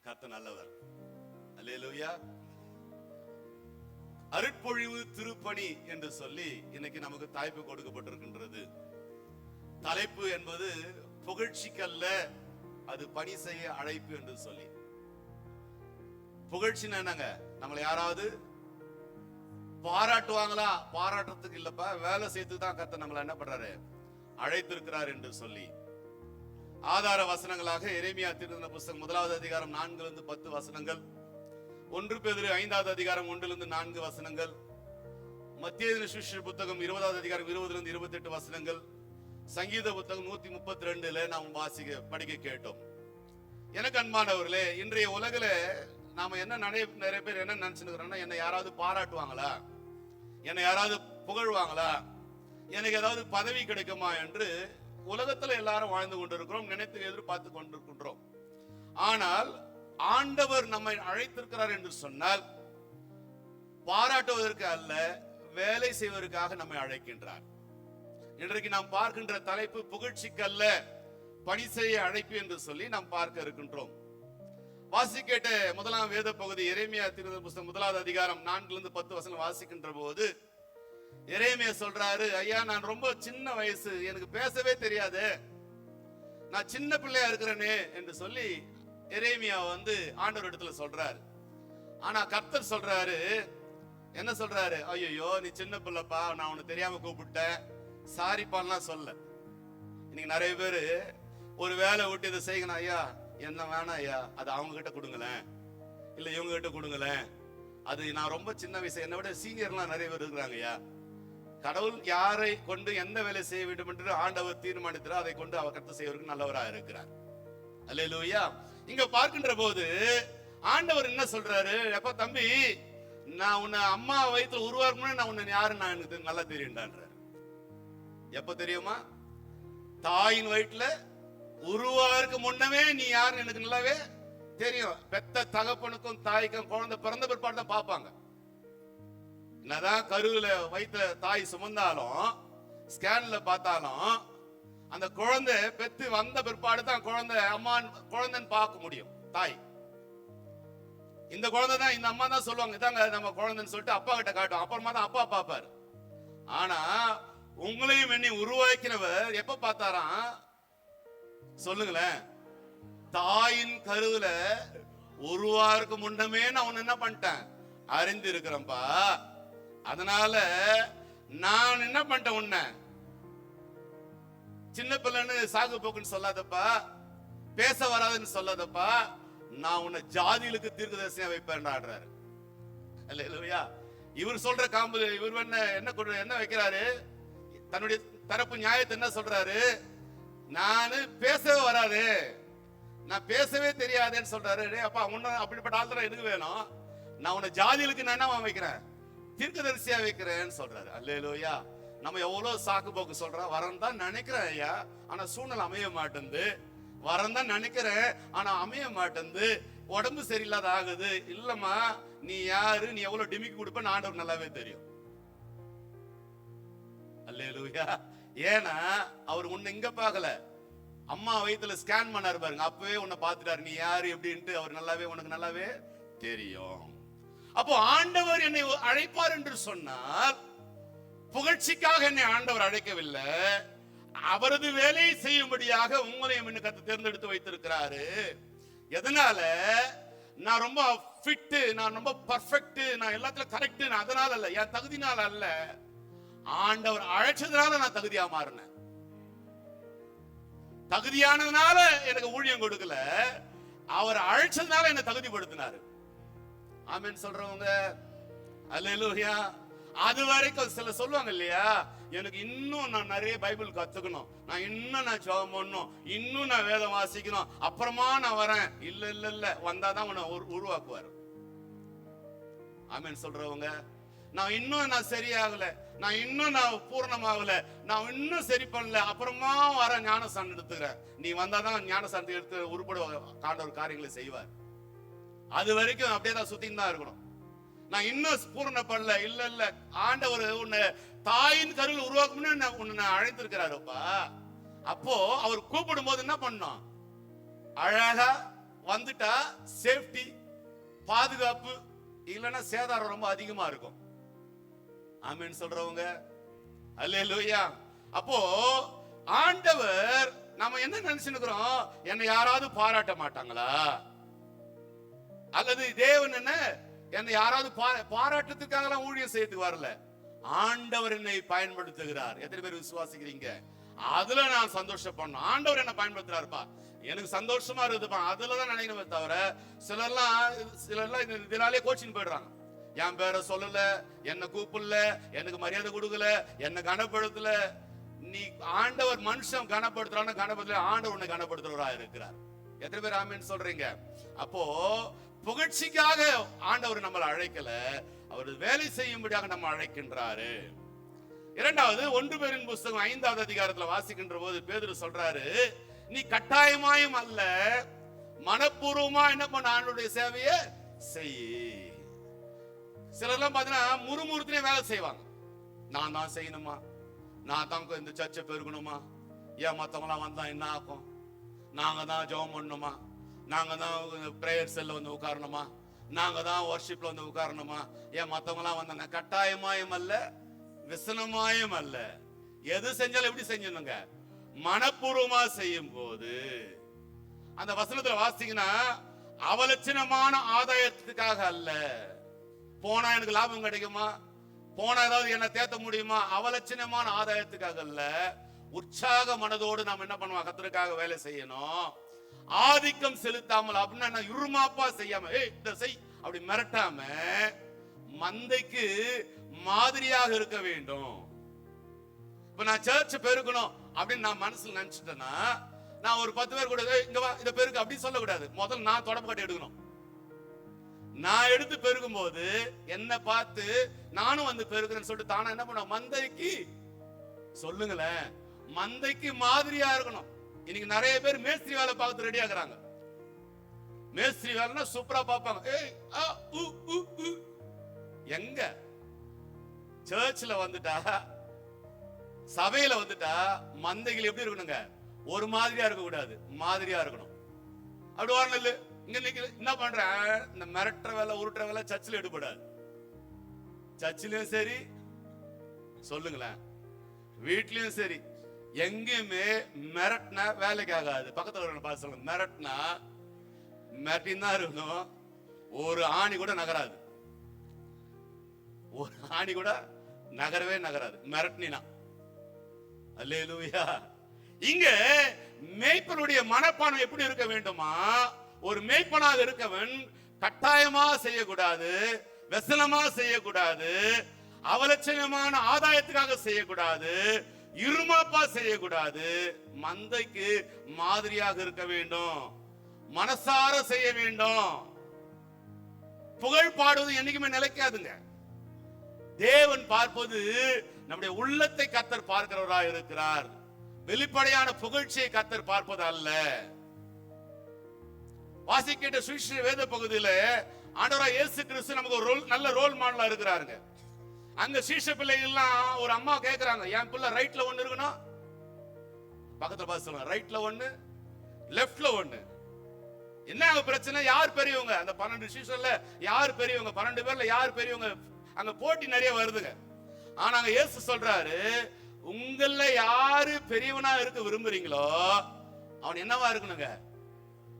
கர்த்தர் நல்லவர். அல்லேலூயா. அருட்பொழிவு திருப்பணி என்று சொல்லி இன்னைக்கு நமக்கு தலைப்பு கொடுக்கப்பட்டிருக்கின்றது. தலைப்பு என்பது புகழ்ச்சிக்கல்ல, அது பணி செய்ய அழைப்பு என்று சொல்லி. புகழ்ச்சின்னா என்னங்க? நம்மளை யாராவது பாராட்டுவாங்களா? பாராட்டுறதுக்கு இல்லப்பா, வேலை செய்து தான் கர்த்தர் நம்மளை என்ன பண்றாரு, அழைத்திருக்கிறார் என்று சொல்லி ஆதார வசனங்களாக எரேமியா தீர்க்கதரிசன புத்தகம் 1வது அதிகாரம் 4 10 வசனங்கள், 1 பேதுரு 5வது அதிகாரம் 1 4 வசனங்கள், மத்தேயு சுவிசேஷ புத்தகம் 20வது அதிகாரம் 20 28 வசனங்கள், சங்கீத புத்தகம் 132 நாம் படிக்க கேட்டோம். எனக்கு அன்பானவர்களே, இன்றைய உலகில நாம என்ன நிறைய பேர் என்ன நினைச்சுக்கிறோம்னா, என்னை யாராவது பாராட்டுவாங்களா, என்னை யாராவது புகழ்வாங்களா, எனக்கு ஏதாவது பதவி கிடைக்குமா என்று உலகத்துல எல்லாரும் வாழ்ந்து கொண்டிருக்கிறோம், நினைத்து எதிர்பார்த்து கொண்டிருக்கின்றோம். ஆனால் ஆண்டவர் நம்மை அழைத்திருக்கிறார் என்று சொன்னால் பாராட்டுவதற்கு அல்ல, வேலை செய்வதற்காக நம்மை அழைக்கின்றார். இன்றைக்கு நாம் பார்க்கின்ற தலைப்பு புகழ்ச்சிக்கல்ல, பணி செய்ய அழைப்பு என்று சொல்லி நாம் பார்க்க இருக்கின்றோம். வாசிக்கேட்ட முதலாம் வேத பகுதி எரேமியா தீர்க்கதரிசன புத்தகம் 1வது அதிகாரம் 4 10 வசனம் வாசிக்கின்ற போது எரேமியா சொல்றாரு, ஐயா நான் ரொம்ப சின்ன வயசு, எனக்கு பேசவே தெரியாது, நான் சின்ன பிள்ளையா இருக்கிறேனே என்று சொல்லி எரேமியா ஆண்டவர் இடத்துல சொல்றாரு. ஆனா கர்த்தர் சொல்றாரு, என்ன சொல்றாரு, ஐயோ நீ சின்ன பிள்ளைப்பா, நான் உனக்கு தெரியாம கூப்பிட்டேன், சாரிப்பான்லாம் சொல்ல. இன்னைக்கு நிறைய பேரு ஒரு வேலை விட்டு இதை செய்யணும், ஐயா என்ன வேணாம் ஐயா, அது அவங்க கிட்ட கொடுங்களேன், இல்ல இவங்க கிட்ட கொடுங்களேன், அது நான் ரொம்ப சின்ன வயசு, என்னை விட சீனியர்லாம் நிறைய பேர் இருக்கிறாங்க ஐயா. கடவுள் யாரை கொண்டு எந்த வேலை செய்ய வேண்டும் என்று ஆண்டவர் தீர்மானித்தார், அதை கொண்டு அவர் கர்த்தர் செய்வதற்கு நல்லவராக இருக்கிறார். அல்லேலூயா. இங்க பார்க்கின்ற போது ஆண்டவர் என்ன சொல்றாரு, எப்ப தம்பி நான் உன்னை அம்மா வயித்துல உருவாக்கணும், நான் உன்னை யாரு நான் எனக்கு நல்லா தெரியும்ன்றாரு. எப்ப தெரியுமா? தாயின் வயிற்றுல உருவாக்கு முன்னமே நீ யாருன்னு எனக்கு நல்லாவே தெரியும். பெத்த தகப்பனுக்கும் தாய்க்கும் குழந்தை பிறந்த பிற்பாடு தான் பார்ப்பாங்க. என்னதான் கருவில வயிற்றுல தாய் சுமந்தாலும், ஸ்கேன்ல பார்த்தாலும், அந்த குழந்தை பெத்து வந்த பிற்பாடு தான் குழந்தை அம்மா குழந்தைன்னு பார்க்க முடியும். தாய் இந்த குழந்தை தான், இந்த அம்மா தான் சொல்லுவாங்க, இதாங்க நம்ம குழந்தைன்னு சொல்லிட்டு அப்பா கிட்ட காட்டும், அப்புறமா தான் அப்பா பார்ப்பாரு. ஆனா உங்களையும் என்னை உருவாக்கினவர் எப்ப பார்த்தாராம் சொல்லுங்களேன்? தாயின் கருவில உருவாக்கு முன்னமே நான் உன்னை என்ன பண்ணிட்டேன், அறிந்து இருக்கிறேன்ப்பா. அதனால நான் என்ன பண்ணிட்டேன், உன்னை சின்ன பிள்ளைன்னு சாகு போக்குன்னு சொல்லாதப்பா, பேச வராதுன்னு சொல்லாதப்பா, நான் உன்னை ஜாதிகளுக்கு தீர்க்கதரிசியா வைப்பேன்றாரு. அல்லேலூயா. இவர் சொல்ற காம்பு, இவர் என்ன வைக்கிறாரு, தன்னுடைய தரப்பு நியாயத்தை என்ன சொல்றாரு, நானு பேசவே வராது, நான் பேசவே தெரியாதுன்னு சொல்றாரு. அப்பா உன்ன அப்படிப்பட்ட ஆள்தான் எதுக்கு வேணும், நான் உன்னை ஜாதிகளுக்கு நான் என்ன வைக்கிறேன், தீர்க்கதரிசியா வைக்கிறேன்னு சொல்றாரு. அல்லேலூயா. நம்ம எவ்வளவு சாக்கு போக்கு சொல்றோம், வரன் தான் நினைக்கிறேன் ஐயா, ஆனா சூழ்நிலை அமைய மாட்டேங்குது, வரன் தான் நினைக்கிறேன் ஆனா அமைய மாட்டேங்குது, உடம்பு சரியில்லாத ஆகுது. இல்லம்மா நீ யாரு, நீ எவ்வளவு டிமிக்கி கொடுப்பேன்னு ஆண்டவர் நல்லாவே தெரியும். அல்லேலூயா. ஏன்னா அவர் உன்னை இங்க பார்க்கல, அம்மா வயித்துல ஸ்கேன் பண்ணாரு பாருங்க, அப்பவே உன்னை பார்த்துட்டாரு, நீ யாரு எப்படின்ட்டு அவர் நல்லாவே உனக்கு நல்லாவே தெரியும். அப்போ ஆண்டவர் என்னை அழைப்பார் என்று சொன்னால் புகழ்ச்சிக்காக என்னை ஆண்டவர் அழைக்கவில்லை, அவரது வேலையை செய்யும்படியாக உங்களையும் என்ன கத்து தேர்ந்தெடுத்து வைத்திருக்கிறாரு. எதனால? நான் ரொம்ப ஃபிட், நான் ரொம்ப பர்ஃபெக்ட், நான் எல்லாத்துலயும் கரெக்ட், அதனால அல்ல, என் தகுதினால அல்ல, ஆண்டவர் அழைச்சதுனால நான் தகுதியா மாறினேன். தகுதியானதுனால எனக்கு ஊழியம் கொடுக்கல, அவர் அழைச்சதுனால என்ன தகுதிப்படுத்தினாரு. ஆமென் சொல்றவங்க அல்லேலூயா. அது வரைக்கும் சில சொல்லுவாங்க இல்லையா, எனக்கு இன்னும் நான் நிறைய பைபிள் கத்துக்கணும், நான் இன்னும் நான் ஜெபம் பண்ணணும், இன்னும் நான் வேதம் வாசிக்கணும், அப்புறமா நான் வரேன். இல்ல இல்ல இல்ல, வந்தாதான் உன்னை உருவாக்குவார். ஆமென் சொல்றவங்க, நான் இன்னும் நான் சரியாகல, நான் இன்னும் நான் பூர்ணமாகல, நான் இன்னும் சரி பண்ணல, அப்புறமா வர ஞானஸ்தானம் எடுத்துக்கிறேன். நீ வந்தாதான் ஞானஸ்தானத்தை எடுத்து உருப்பட காண்டவர் காரியங்களை செய்வார். அது வரைக்கும் அப்படியே தான் சுத்தின்னு தான் இருக்கணும். நான் இன்னும் பூர்ணப்படல, இல்ல இல்ல, ஆண்டவர் உன்னை தாயின் கருவில் உருவாக்கணும்னு உன்னை அழைத்திருக்கிறாருப்பா. அப்போ அவர் கூப்பிடும் போது என்ன பண்ணோம், அழகா வந்துட்டா சேஃப்டி, பாதுகாப்பு, இல்லைன்னா சேதாரம் ரொம்ப அதிகமா இருக்கும். ஆமென் சொல்றவங்க அல்லேலூயா. அப்போ ஆண்டவர் நாம என்ன நினைச்சுக்கிறோம், என்னை யாராவது பாராட்ட மாட்டாங்களா, அல்லது தேவன் என்னை யாராவது பாராட்டத்துக்காக ஊழியம் செய்யறதுக்கு வரல, ஆண்டவர் என்னை பயன்படுத்துகிறார். எத்தனை பேர் விசுவாசிக்கிறீங்க? அதுல நான் சந்தோஷப்படணும். ஆண்டவர் என்ன பயன்படுத்துறாருப்பா, எனக்கு சந்தோஷமா இருக்குதுப்பா, அதுலதான் நினைக்கணுமே தவிர சிலர்லாம் இதனாலே கோச்சிங் போயிடுறாங்க. என் பேரை சொல்லல, என்ன கூப்பிடல, எனக்கு மரியாதை கொடுக்கல, என்ன கனப்படுத்தல. நீ ஆண்டவர் மனுஷன் கனப்படுத்துறான்னு கனப்படுத்தல, ஆண்டவர் உன்னை கனப்படுத்துறவரா இருக்கிறார். எத்தனை பேர் ஆமென் சொல்றீங்க? அப்போ புகழ்ச்சிக்காக ஆண்டவர் நம்மளை அழைக்கல, அவர் வேலை செய்யும்படியாக நம்ம அழைக்கின்றாரு. இரண்டாவது, 1 பேரின் புஸ்தகம் 5வது அதிகாரத்துல வாசிக்கின்ற போது பேதுரு சொல்றாரு, நீ கட்டாயமாயும் அல்ல, மனப்பூர்வமா என்ன பண்ண ஆண்டவருடைய சேவையை செய். சிலர்லாம் பாத்தீங்கன்னா முறுமுறுத்துனே வேலை செய்வாங்க. நான் தான் செய்யணுமா, நான் தான் இந்த சர்ச்சை பெருகணுமா, ஏன் மத்தவங்களாம் வந்தா என்ன ஆகும், நாங்க தான் ஜெபம் பண்ணணுமா, நாங்க தான் பிரேயர் செல்ல வந்து உட்காரணுமா, நாங்க தான் வர்ஷிப்ல வந்து உட்காரணுமா, ஏன் மத்தவங்களாம் வந்தாங்க. கட்டாயமாயும் அல்ல, விசனமாயும் அல்ல. எது செஞ்சாலும் எப்படி செஞ்சணுங்க, மனப்பூர்வமா செய்யும் போது. அந்த வசனத்துல வாசிங்கன்னா, அவலட்சணமான ஆதாயத்துக்காக அல்ல, போனா எனக்கு லாபம் கிடைக்குமா, போனா ஏதாவது என்ன தேத்த முடியுமா, அவலட்சணமான ஆதாயத்துக்காக அல்ல, உற்சாக மனதோடு நாம் என்ன பண்ணுவோம், கர்த்தருக்காக வேலை செய்யணும். ஆதிக்கம் செலுத்தாமல், அப்படின்னா இருமாப்பா செய்யாம, இத செய் அப்படி மிரட்டாம, மந்தைக்கு மாதிரியாக இருக்க வேண்டும். இப்ப நான் சர்ச் பெருக்கணும் அப்படின்னு நான் மனசுல நினைச்சிட்டேன்னா, நான் ஒரு 10 பேர் கூட இங்க வா இத பெருக்கு அப்படி சொல்லக்கூடாது. முதல்ல நான் தொடப்பு கட்டி எடுக்கணும். நான் எடுத்து பெருகும் போது என்ன பார்த்து நானும் வந்து பெருக்கிறேன்னு சொல்லிட்டு தானா என்ன பண்ணுவோம், மந்தைக்கு சொல்லுங்களேன், மந்தைக்கு மாதிரியா இருக்கணும். இன்னைக்கு நிறைய பேர் மேஸ்திரி வேலை பார்த்து ரெடி ஆகுறாங்க. மேஸ்திரி வேலைன்னா சூப்பரா பார்ப்பாங்க. எங்க சர்ச்ல வந்துட்டா, சபையில வந்துட்டா மந்தைகள் எப்படி இருக்கணுங்க, ஒரு மாதிரியா இருக்க கூடாது, மாதிரியா இருக்கணும். அப்படி வரணும் இல்ல. இங்க என்ன பண்ற, இந்த மிரட்டுற வேலை உருட்டுற வேலை சர்ச்சில் எடுபடாது. சர்ச்சிலும் சரி, சொல்லுங்களேன், வீட்லயும் சரி, எங்கேயுமே மிரட்டினா வேலைக்கு ஆகாது. பக்கத்துல பார்த்து சொல்லுங்க, மிரட்டினா மிரட்டின் தான் இருக்கணும், ஒரு ஆணி கூட நகராது, ஒரு ஆணி கூட நகரவே நகராது மிரட்டினா. அல்லேலூயா. இங்க மேய்ப்பனுடைய மனப்பான்மை எப்படி இருக்க வேண்டுமா, ஒரு மேய்ப்பனாக இருக்கவன் கட்டாயமா செய்யக்கூடாது, வெசனமா செய்யக்கூடாது, அவலட்சணமான ஆதாயத்துக்காக செய்யக்கூடாது, இருமாப்பா செய்யக்கூடாது, மந்தைக்கு மாதிரியாக இருக்க வேண்டும், மனசார செய்ய வேண்டும். புகழ் பாடுவது என்னைக்குமே நிலைக்காதுங்க. தேவன் பார்ப்பது நம்முடைய உள்ளத்தை கர்த்தர் பார்க்கிறவராக இருக்கிறார். வெளிப்படையான புகழ்ச்சியை கர்த்தர் பார்ப்பது அல்ல. வாசிக்கிட்ட சுவிசேஷ வேத பகுதியில ஆண்டவராகிய இயேசு கிறிஸ்து நமக்கு ஒரு நல்ல ரோல் மாடலா இருக்கிறாருங்க. அங்க சீஷ பிள்ளைகள் எல்லாம் ஒரு அம்மா கேக்குறாங்க, என் பிள்ளை ரைட்ல ஒண்ணு இருக்கணும், பக்கத்துல பார்த்து சொல்லுங்க, ரைட்ல ஒண்ணு லெஃப்ட்ல ஒண்ணு. என்ன பிரச்சனை, யார் பெரியவங்க, அந்த 12 சீஷர்ல யார் பெரியவங்க, 12 பேர்ல யார் பெரியவங்க, அங்க போட்டி நிறைய வருதுங்க. ஆனா அங்க இயேசு சொல்றாரு, உங்கள யாரு பெரியவனா இருக்க விரும்புறீங்களோ அவன் என்னவா இருக்கணுங்க,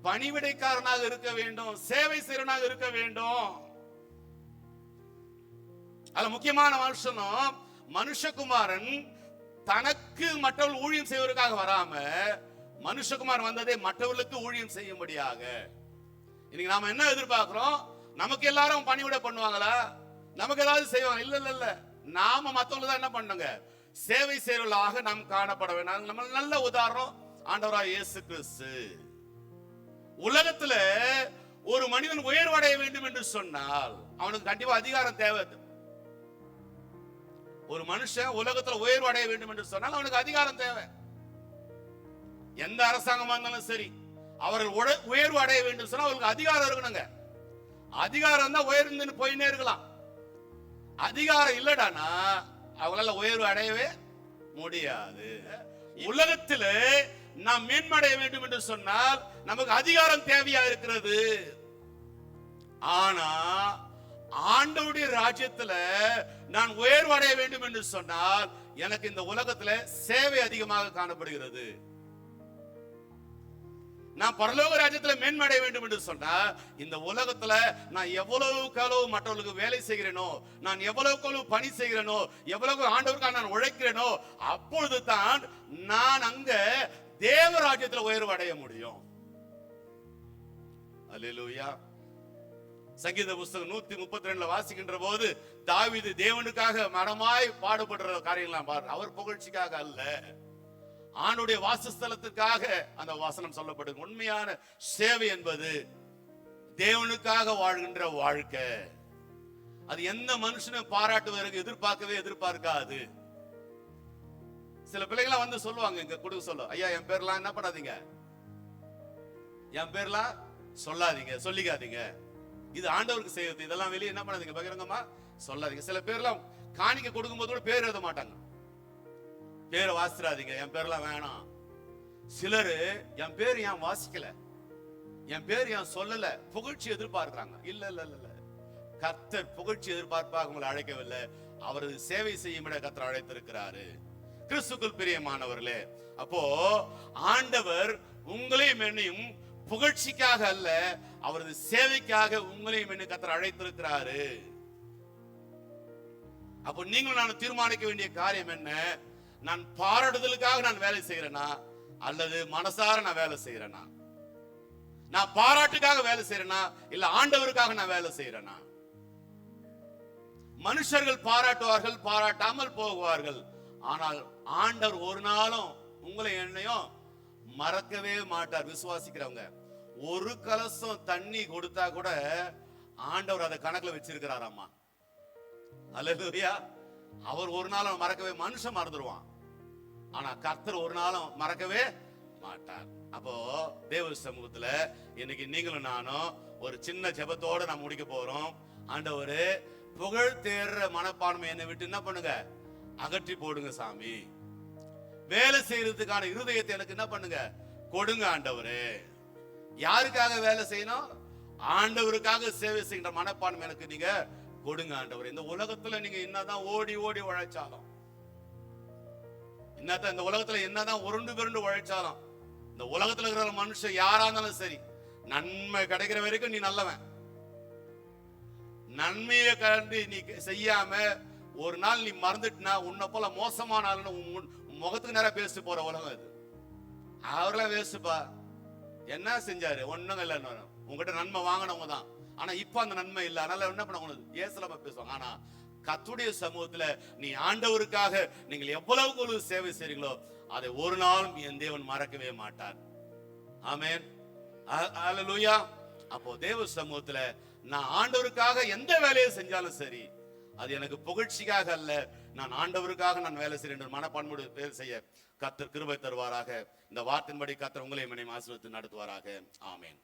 பணிவிடைக்காரனாக இருக்க வேண்டும், சேவை செய்யறவனாக இருக்க வேண்டும். அதுல முக்கியமான விஷயம், மனுஷகுமாரன் தனக்கு மற்றவர்கள் ஊழியம் செய்வதற்காக வராம, மனுஷகுமாரன் வந்ததே மற்றவர்களுக்கு ஊழியம் செய்யும்படியாக. இன்னைக்கு நாம என்ன எதிர்பார்க்கிறோம், நமக்கு எல்லாரும் பணிவிடை பண்ணுவாங்களா, நமக்கு ஏதாவது செய்வாங்க, இல்ல இல்ல இல்ல, நாம மத்தவங்க தான் என்ன பண்ணுங்க, சேவை செய்வர்களாக நாம் காணப்பட வேண்டும். நம்ம நல்ல உதாரணம் ஆண்டவராகிய இயேசு கிறிஸ்து. உலகத்துல ஒரு மனிதன் உயர்வடைய வேண்டும் என்று சொன்னால் அவனுக்கு கண்டிப்பா அதிகாரம் தேவை. ஒரு மனுஷன் உலகத்துல உயர்வடைய வேண்டும் என்று சொன்னால் அவனுக்கு அதிகாரம் தேவை. எந்த அரசாங்கமா இருந்தாலும் சரி, அவர்கள் உயர்வு அடைய வேண்டும் சொன்னா அவங்களுக்கு அதிகாரம் இருக்கணுங்க. அதிகாரம் தான் உயர்ந்து போயினே இருக்கலாம். அதிகாரம் இல்லடானா அவங்களால உயர்வு அடையவே முடியாது. உலகத்துல நாம் மேன்மடைய வேண்டும் என்று சொன்னால் நமக்கு அதிகாரம் தேவையா இருக்கிறது. ஆனா ஆண்டவருடைய ராஜ்யத்துல நான் உயர்வடைய வேண்டும் என்று சொன்னால் எனக்கு இந்த உலகத்துல சேவை அதிகமாக காணப்படுகிறது. நான் பரலோக ராஜ்யத்துல மேன்மடைய வேண்டும் என்று சொன்னா இந்த உலகத்துல நான் எவ்வளவு மற்றவர்களுக்கு வேலை செய்கிறேனோ, நான் எவ்வளவு பணி செய்கிறேனோ, எவ்வளவு ஆண்டவருக்காக நான் உழைக்கிறேனோ, அப்பொழுது தான் நான் அங்க தேவராஜ்யத்துல உயர்வு அடைய முடியும். அல்லேலூயா. சங்கீத புஸ்தகம் 132 வாசிக்கின்ற போது தாவீது தேவனுக்காக மனமாய் பாடுபடுற காரியங்களாம் பாரு. அவர் புகழ்ச்சிக்காக அல்ல, ஆண்டுடைய வாசஸ்தலத்துக்காக அந்த வசனம் சொல்லப்படுது. உண்மையான சேவை என்பது தேவனுக்காக வாழ்கின்ற வாழ்க்கை. அது எந்த மனுஷனும் பாராட்டுவதற்கு எதிர்பார்க்காது. சில பிள்ளைகள் வந்து சொல்லுவாங்க, இங்க கொடுக்க சொல்ல, ஐயா என் பேர்லாம் என்ன பண்ணாதீங்க, என் பேர்லாம் சொல்லாதீங்க, சொல்லிக்காதீங்க, இது ஆண்டவருக்கு செய்யறது, இதெல்லாம் வெளியே என்ன பண்ணாதீங்க, பகிரங்கமா சொல்லாதீங்க. சில பேர்லாம் காணிக்க கொடுக்கும் போது கூட பேர் எழுத மாட்டாங்க, பேரை வாசிராதீங்க, என் பேர்லாம் வேணாம். சிலரு என் பேர் ஏன் வாசிக்கல, என் பேர் ஏன் சொல்லல, புகழ்ச்சி எதிர்பார்க்கிறாங்க. இல்ல இல்ல இல்ல, கர்த்தர் புகழ்ச்சி எதிர்பார்ப்பாக உங்களை அழைக்கவில்லை, அவரது சேவை செய்யும் இட கர்த்தர் அழைத்திருக்கிறாரு. கிறிஸ்துக்குள் பிரியமானவர்களே, அப்போ ஆண்டவர் உங்களையும் என்னையும் புகழ்ச்சிக்காக அல்ல, அவரது சேவைக்காக உங்களையும் என்ன கர்த்தர் அழைத்திருக்கிறாரு. அப்போ நீங்களும் நான் தீர்மானிக்க வேண்டிய காரியம் என்ன, நான் பாராட்டுதலுக்காக நான் வேலை செய்யறேனா அல்லது மனசார நான் வேலை செய்யறேனா? நான் பாராட்டுக்காக வேலை செய்யறேனா இல்ல ஆண்டவருக்காக நான் வேலை செய்யறேனா? மனுஷர்கள் பாராட்டுவார்கள், பாராட்டாமல் போகுவார்கள். ஆனால் ஆண்டவர் ஒரு நாளும் உங்களை என்னையும் மறக்கவே மாட்டார். விசுவாசிக்கிறவங்க ஒரு கலசம் தண்ணி கொடுத்தா கூட ஆண்டவர் அதை கணக்குல வச்சிருக்கிறாராமா. அல்லேலூயா. அவர் ஒரு நாளும் மறக்கவே, மனுஷன் மறந்துடுவான், ஆனா கர்த்தர் ஒரு நாளும் மறக்கவே மாட்டார். அப்போ தேவ சமூகத்துல இன்னைக்கு நீங்களும் நானும் ஒரு சின்ன ஜெபத்தோட நான் முடிக்க போறோம். ஆண்டவரே, புகழ் தேடுற மனப்பான்மை என்னை விட்டு என்ன பண்ணுங்க, அகற்றி போடுங்க சாமி. வேலை செய்யறதுக்கான இருதயத்தை எனக்கு என்ன பண்ணுங்க, கொடுங்க ஆண்டவரே. யாருக்காக வேலை செய்யணும்? ஆண்டவருக்காக சேவை செய்கின்ற மனப்பான்மை எனக்கு நீங்க கொடுங்க ஆண்டவரே. இந்த உலகத்துல நீங்க என்னதான் ஓடி ஓடி உழைச்சாலும், என்னதான் இந்த உலகத்துல என்னதான் உருண்டு பிறண்டு உழைச்சாலும், இந்த உலகத்துல இருக்கிற மனுஷன் யாரா இருந்தாலும் சரி, நன்மை கிடைக்கிற வரைக்கும் நீ நல்லவன். நன்மையை கண்டு நீ செய்யாம ஒரு நாள் நீ மறந்துட்டுனா உன்னை போல மோசமான ஆளுன்னு முகத்துக்கு நேரம் பேசிட்டு போற உலகம் இது. அவரெல்லாம் வேஸ்ட்பா, என்ன செஞ்சாரு, ஒண்ணும் இல்ல, உங்ககிட்ட நன்மை வாங்கினவங்க தான், ஆனா இப்ப அந்த நன்மை இல்ல, அதனால என்ன பண்ண ஏசலமா பேசுவாங்க. ஆனா கர்த்தருடைய சமூகத்துல நீ ஆண்டவருக்காக நீங்கள் எவ்வளவு சேவை செய்றீங்களோ அதை ஒரு நாளும் என் தேவன் மறக்கவே மாட்டார். ஆமென், அல்லேலூயா. அப்போ தேவ சமூகத்துல நான் ஆண்டவருக்காக எந்த வேலையை செஞ்சாலும் சரி, அது எனக்கு புகழ்ச்சிக்காக அல்ல, நான் ஆண்டவருக்காக நான் வேலை செய்யணும் மனப்பான்மையோடு வேலை செய்ய கர்த்தர் கிருபை தருவாராக. இந்த வார்த்தையின்படி கர்த்தர் உங்களையும் என்னையும் ஆசீர்வதித்து நடத்துவாராக. ஆமென்.